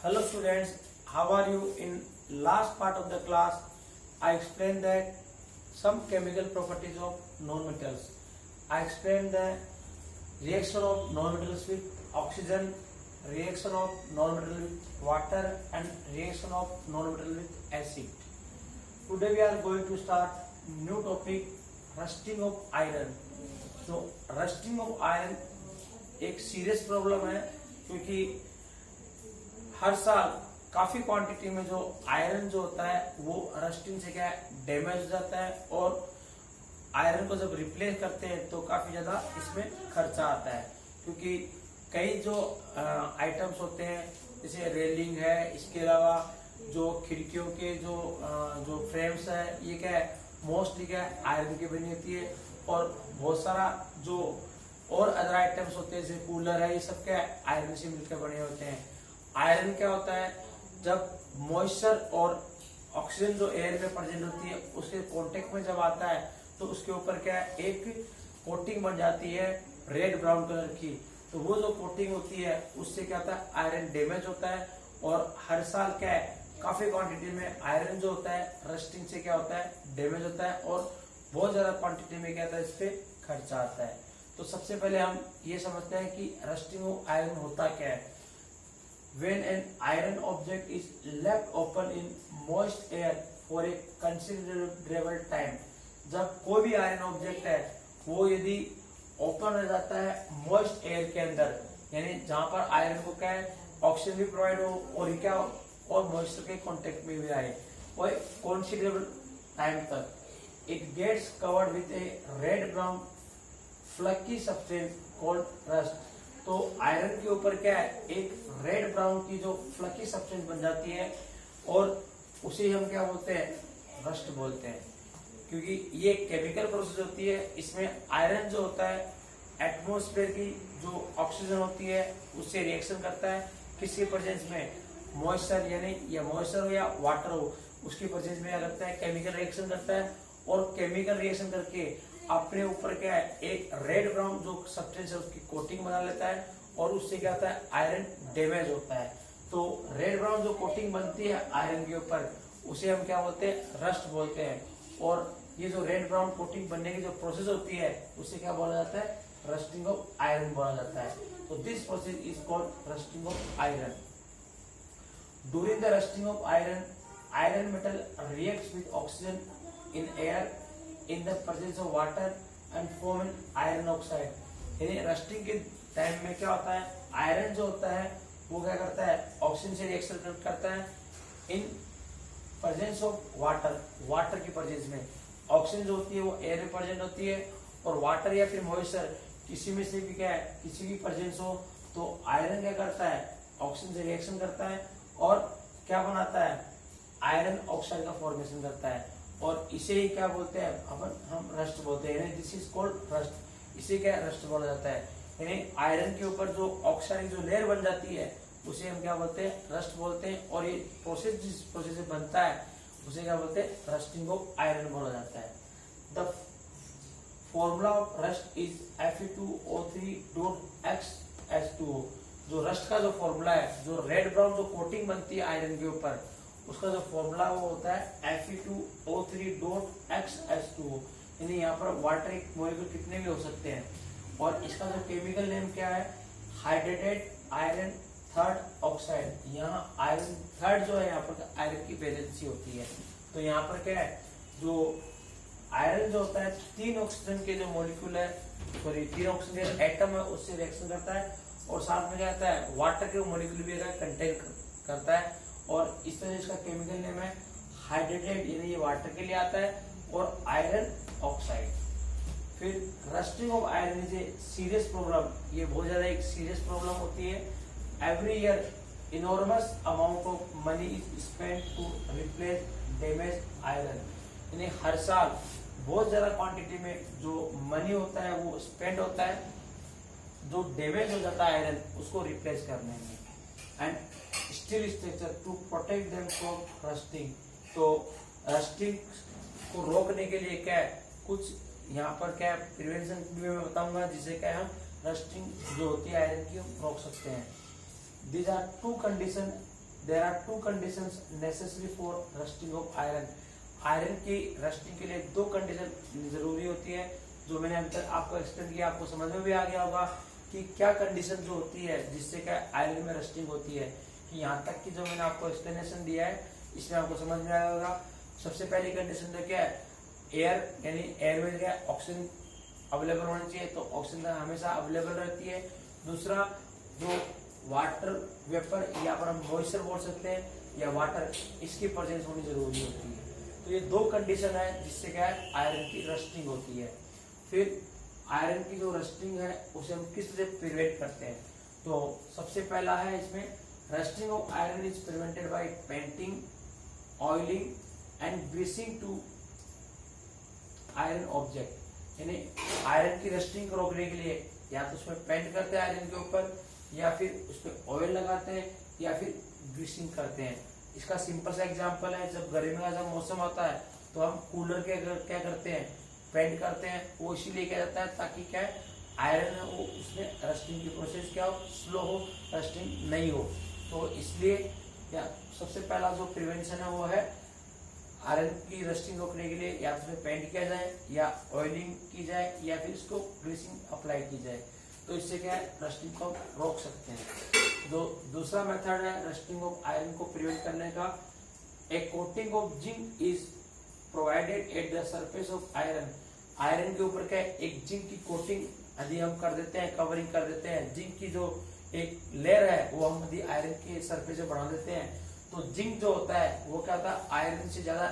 Hello students, how are you? In last part of the class, I explained that some chemical properties of non-metals. I explained the reaction of non-metals with oxygen, reaction of non-metal with water and reaction of non-metal with acid. Today we are going to start new topic, rusting of iron. तो rusting of iron एक serious problem है क्योंकि हर साल काफी quantity में जो iron जो होता है वो रस्टिंग से क्या डैमेज हो जाता है और आयरन को जब रिप्लेस करते हैं तो काफी ज्यादा इसमें खर्चा आता है क्योंकि कई जो आइटम्स होते हैं जैसे रेलिंग है, इसके अलावा जो खिड़कियों के जो फ्रेम्स है ये क्या है मोस्टली क्या है आयरन की बनी होती है और बहुत सारा जो और अदर आइटम्स होते हैं जैसे कूलर है ये सब क्या है आयरन से मिलकर बने होते हैं। आयरन क्या होता है जब मॉइस्चर और ऑक्सीजन जो एयर में प्रेजेंट होती है उसके कांटेक्ट में जब आता है तो उसके ऊपर क्या है एक कोटिंग बन जाती है रेड ब्राउन कलर की। तो वो जो कोटिंग होती है उससे क्या होता है आयरन डैमेज होता है और हर साल क्या है काफी क्वांटिटी में आयरन जो होता है रस्टिंग से क्या होता है डैमेज होता है और बहुत ज्यादा क्वांटिटी में क्या होता है इस पे खर्चा आता है। तो सबसे पहले हम ये समझते हैं कि रस्टिंग ऑफ आयरन होता क्या है। When an iron object is left open in moist air for a considerable time, जब कोई भी आयरन ऑब्जेक्ट है वो यदि ओपन रह जाता है मॉइस्ट एयर के अंदर यानी जहां पर आयरन को क्या है ऑक्सीजन भी प्रोवाइड हो और क्या और मॉइस्चर के कांटेक्ट में भी आए और कंसिडरेबल टाइम तक, it gets covered with a red brown flaky substance called rust। तो आयरन के ऊपर क्या है एक रेड ब्राउन की जो फ्लकी सब्सटेंस बन जाती है और उसे हम क्या बोलते हैं रस्ट बोलते हैं क्योंकि ये केमिकल प्रोसेस होती है। इसमें आयरन जो होता है एटमॉस्फेयर की जो ऑक्सीजन होती है उससे रिएक्शन करता है किसके प्रेजेंस में मॉइस्चर यानी या मॉइस्चर हो या वाटर हो उसकी प्रेजेंस में क्या करता है केमिकल रिएक्शन करता है और केमिकल रिएक्शन करके अपने ऊपर क्या है एक रेड ब्राउन जो सब्सटेंस है उसकी कोटिंग बना लेता है और उससे क्या होता है आयरन डैमेज होता है। तो रेड ब्राउन जो कोटिंग बनती है आयरन के ऊपर उसे हम क्या बोलते हैं रस्ट बोलते हैं और ये जो रेड ब्राउन कोटिंग बनने की जो प्रोसेस होती है उसे क्या बोला जाता है रस्टिंग ऑफ आयरन बोला जाता है। तो this process is called rusting of iron. During the rusting of iron, iron metal reacts with oxygen in air in the presence of water and form an iron oxide। यानी rusting के time में क्या होता है iron जो होता है वो क्या करता है ऑक्सीजन से रिएक्शन करता है in presence of water, water की प्रेजेंस में ऑक्सीजन जो होती है वो एयर में प्रेजेंट होती है और वाटर या फिर मॉइस्चर किसी में से भी क्या है किसी भी प्रेजेंस हो तो आयरन क्या करता है ऑक्सीजन से रिएक्शन करता है और क्या बनाता है आयरन ऑक्साइड का फॉर्मेशन करता है और इसे ही क्या बोलते हैं हम रस्ट बोलते हैं। दिस इज कॉल्ड रस्ट, इसे क्या रस्ट बोला जाता है। यानी आयरन के ऊपर जो ऑक्साइड जो लेयर बन जाती है उसे हम क्या बोलते हैं रस्ट बोलते हैं और ये प्रोसेस जिस प्रोसेस से बनता है उसे क्या बोलते हैं रस्टिंग ऑफ आयरन बोला जाता है। The formula of rust is Fe2O3.X(H2O। जो रस्ट का जो फॉर्मूला है जो रेड ब्राउन जो कोटिंग बनती है आयरन के ऊपर उसका जो फॉर्मूला वो होता है Fe2O3.X(H2O। यानी यहाँ पर वाटर एक मॉलिक्यूल कितने भी हो सकते हैं और इसका जो केमिकल नेम क्या है हाइड्रेटेड आयरन थर्ड ऑक्साइड। यहाँ आयरन थर्ड जो है यहाँ पर आयरन की वैलेंसी होती है। तो यहाँ पर क्या है जो आयरन जो होता है 3 ऑक्सीजन के जो मॉलिक्यूल है तीन ऑक्सीजन एटम है उससे रिएक्शन करता है और साथ में क्या आता है वाटर के मॉलिक्यूल भी कंटेन करता है और इस तरह इसका केमिकल नेम है हाइड्रेटेड यानी ये वाटर के लिए आता है और आयरन ऑक्साइड। फिर rusting of iron is a serious problem, ये बहुत ज्यादा एक सीरियस प्रॉब्लम होती है। Every year enormous amount of money is spend to replace damage iron. यानी हर साल बहुत ज्यादा क्वांटिटी में जो मनी होता है वो स्पेंड होता है जो डैमेज हो जाता है आयरन उसको रिप्लेस करने में। And steel structure to protect them from rusting. तो रस्टिंग को रोकने के लिए क्या है कुछ यहाँ पर क्या प्रिवेंशन भी मैं बताऊंगा जिससे क्या हम रस्टिंग जो होती है आयरन की हम रोक सकते हैं। These are two conditions there are two conditions necessary for rusting of iron. Iron की रस्टिंग के लिए दो कंडीशन जरूरी होती है, जो मैंने अभी तक आपको एक्सप्लेन किया, आपको समझ में भी आ गया होगा कि क्या कंडीशन जो होती है जिससे क्या आयरन में रस्टिंग होती है। कि यहाँ तक की जो मैंने आपको एक्सप्लेनेशन दिया है इसमें आपको समझ में आया होगा। सबसे पहली कंडीशन तो क्या है, एयर यानी एयर में क्या ऑक्सीजन अवेलेबल होनी चाहिए, तो ऑक्सीजन हमेशा अवेलेबल रहती है। दूसरा जो वाटर वेपर या पर हम मॉइस्चर बोल सकते हैं या वाटर, इसकी प्रेजेंस होनी जरूरी होती है। तो ये दो कंडीशन है जिससे क्या है आयरन की रस्टिंग होती है। फिर आयरन की जो रस्टिंग है उसे हम किस तरह प्रिवेंट करते हैं, तो सबसे पहला है इसमें rusting of iron is prevented by painting, oiling and greasing to iron object. यानी आयरन की रस्टिंग को रोकने के लिए या तो उसमें पेंट करते हैं आयरन के ऊपर, या फिर उस पर ऑयल लगाते हैं, या फिर ग्रीसिंग करते हैं। इसका सिंपल सा एग्जांपल है, जब गर्मी का जब मौसम होता है तो हम कूलर के क्या करते हैं, पेंट करते हैं। वो इसीलिए किया जाता है ताकि क्या है आयरन है वो उसमें रस्टिंग की प्रोसेस क्या हो, स्लो हो, रस्टिंग नहीं हो। तो इसलिए या सबसे पहला जो प्रिवेंशन है वो है आयरन की रस्टिंग रोकने के लिए या तो पेंट किया जाए या ऑयलिंग की जाए या फिर इसको ग्रीसिंग अप्लाई की जाए। तो इससे क्या है रस्टिंग को रोक सकते हैं। दूसरा मेथड है रस्टिंग ऑफ आयरन को प्रिवेंट करने का, a coating of zinc is provided at the surface of iron. Iron के ऊपर क्या एक जिंक की कोटिंग यदि हम कर देते हैं, कवरिंग कर देते हैं, जिंक की जो एक लेयर है वो हम यदि आयरन के सरफेस पे बना देते हैं, तो जिंक जो होता है वो क्या होता है आयरन से ज्यादा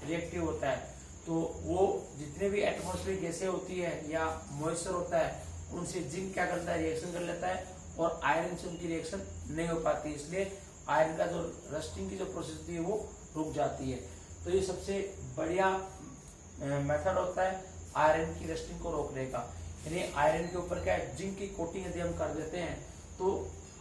रिएक्टिव होता है। तो वो जितने भी एटमॉस्फेरिक गैसें होती है या मॉइस्चर होता है उनसे जिंक क्या करता है, रिएक्शन कर लेता है और आयरन से उनकी रिएक्शन नहीं हो पाती, इसलिए आयरन का जो रस्टिंग की जो प्रोसेस होती है वो रुक जाती है। तो ये सबसे बढ़िया मेथड होता है आयरन की रस्टिंग को रोकने का। यानी आयरन के ऊपर क्या है जिंक की कोटिंग यदि हम कर देते हैं तो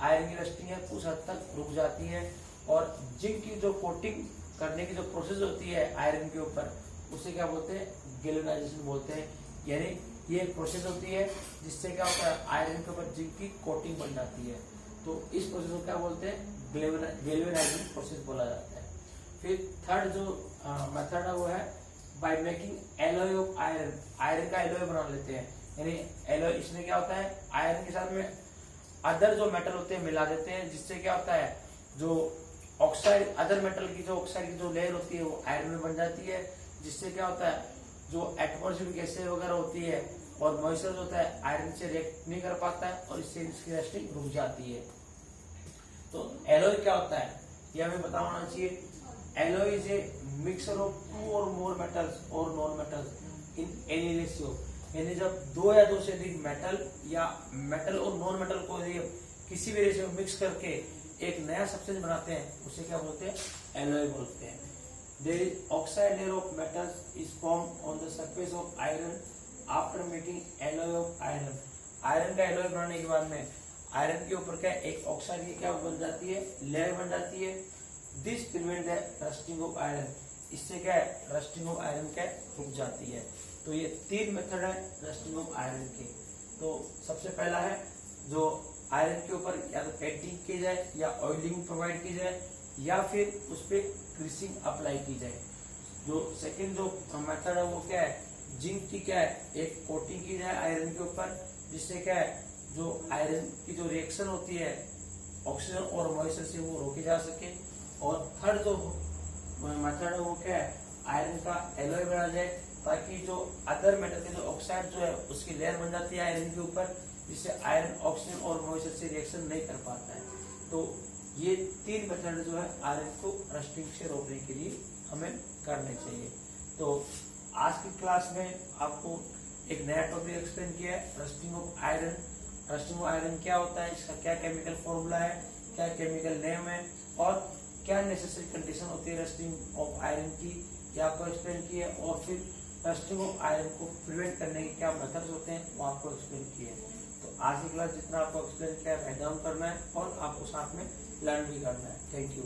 आयरन की रस्टिंग है कुछ हद तक रुक जाती है। और जिंक की जो कोटिंग करने की जो प्रोसेस होती है आयरन के ऊपर उसे क्या बोलते हैं, गैल्वेनाइजेशन बोलते हैं। यानी ये एक प्रोसेस होती है जिससे क्या होता है आयरन के ऊपर जिंक की कोटिंग बन जाती है। तो इस प्रोसेस को क्या बोलते हैं, गैल्वेनाइजेशन प्रोसेस बोला जाता है। फिर थर्ड जो मेथड है वो है by making alloy of iron. Iron का एलॉय बना लेते हैं। यानी एलॉय इसमें क्या होता है आयरन के साथ में अदर जो मेटल होते हैं मिला देते हैं, जिससे क्या होता है जो ऑक्साइड अदर मेटल की जो ऑक्साइड की जो लेयर होती है वो आयरन में बन जाती है, जिससे क्या होता है जो एटमॉस्फेरिक गैसें वगैरह होती है और मॉइस्चर होता है आयरन से रिएक्ट नहीं कर पाता है और इससे इसकी रस्टिंग रुक जाती है। तो एलॉय क्या होता है ये हमें पता होना चाहिए। Alloy is a mixture of two or more metals or non metals in any ratio. यानी जब दो या दो से अधिक मेटल या मेटल और नॉन मेटल को किसी भी रेशियो में मिक्स करके एक नया सब्सटेंस बनाते हैं उसे क्या बोलते हैं, एलॉय बोलते हैं। There is oxide layer of metals is formed on the surface of iron after making alloy of iron. Iron का एलॉय बनाने के बाद में आयरन के ऊपर क्या एक ऑक्साइड की क्या बन जाती है, लेयर बन जाती है। This prevent the rusting of iron. इससे क्या है रस्टिंग ऑफ आयरन क्या रुक जाती है। तो ये तीन मेथड है रस्टिंग ऑफ आयरन के। तो सबसे पहला है जो आयरन के ऊपर या तो पेंटिंग की जाए या ऑयलिंग प्रोवाइड की जाए या फिर उस पर ग्रीसिंग अप्लाई की जाए। जो सेकंड जो मेथड है वो क्या है, जिंक की क्या है एक कोटिंग की जाए आयरन के ऊपर, जिससे क्या है जो आयरन की जो रिएक्शन होती है ऑक्सीजन और मॉइस्चर से वो रोकी जा सके। और थर्ड जो मेथड है वो क्या है, आयरन का एलॉय बना जाए ताकि जो अदर मेटल के जो ऑक्साइड जो है उसकी लेयर बन जाती है आयरन के ऊपर, जिससे आयरन ऑक्सीजन और मॉइस्चर से रिएक्शन नहीं कर पाता है। तो ये तीन मेथड जो है आयरन को रस्टिंग से रोकने के लिए हमें करने चाहिए। तो आज की क्लास में आपको एक नया टॉपिक एक्सप्लेन किया है, rusting of iron. Rusting of iron क्या होता है, इसका क्या केमिकल फॉर्मूला है, क्या केमिकल नेम है और क्या नेसेसरी कंडीशन होती है रस्टिंग ऑफ आयरन की, ये आपको एक्सप्लेन किया। और फिर रस्टिंग ऑफ आयरन को प्रिवेंट करने के क्या मेथड्स होते हैं वो आपको एक्सप्लेन किए। तो आज की क्लास जितना आपको एक्सप्लेन किया है राइट डाउन करना है और आपको साथ में लर्न भी करना है। Thank you.